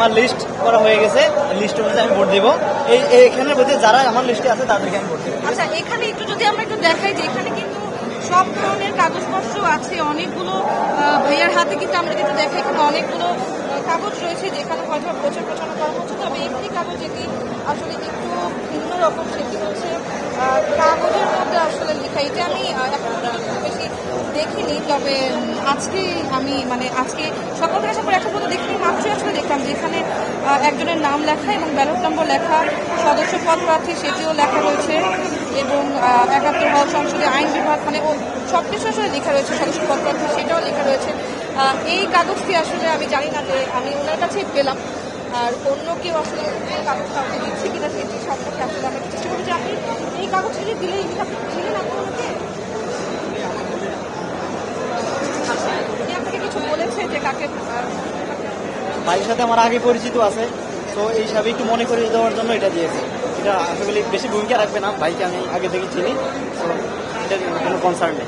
আমার লিস্ট করা হয়ে গেছে, লিস্ট অনুযায়ী আমি ভোট দিব। এখানের মধ্যে যারা আমার লিস্টে আছে তাদেরকে আমি ভোট দিব। আচ্ছা, এখানে একটু যদি আমরা একটু দেখাই যে এখানে কিন্তু সব ধরনের কাগজপত্র আছে, অনেকগুলো ভাইয়ার হাতে কিন্তু আমরা একটু দেখাই, এখানে অনেকগুলো কাগজ রয়েছে যেখানে হয়তো প্রচার প্রচারণা করা হচ্ছে। তবে একটি কাগজ যেটি আসলে একটু ভিন্ন রকম, সেটি হচ্ছে কাগজের মধ্যে আসলে লেখা। এটা আমি এখন পর্যন্ত খুব বেশি দেখিনি, তবে আজকে আমি আজকে সকাল থেকে আসার পর এখন পর্যন্ত দেখিনি, মাত্রই আসলে দেখলাম যে এখানে একজনের নাম লেখা এবং ব্যালট নম্বর লেখা, সদস্য পদ প্রার্থী সেটিও লেখা রয়েছে এবং ৭১ হল সংসদে আইন বিভাগ সব কিছু আসলে লেখা রয়েছে, সদস্য পদ প্রার্থী সেটাও লেখা রয়েছে। এই কাগজটি আসলে আমি জানি না যে আমি ওনার কাছেই পেলাম, আর অন্য কেউ আসলে কাগজ কাউকে দিচ্ছে কিনা সেটি সম্পর্কে আসলে আমরা চেষ্টা করবো যে আপনি এই কাগজটি যে দিলে দিলেন আপনাকে আপনাকে কিছু বলেছে যে কাকে? ভাইয়ের সাথে আমার আগে পরিচিত আছে, তো এই হিসাবে একটু মনে করে দেওয়ার জন্য এটা দিয়েছে। এটা আসলে বেশি ভূমিকা রাখবে না, ভাইকে আমি আগে থেকে চিনি, তো এটার কোনো কনসার্ন নেই।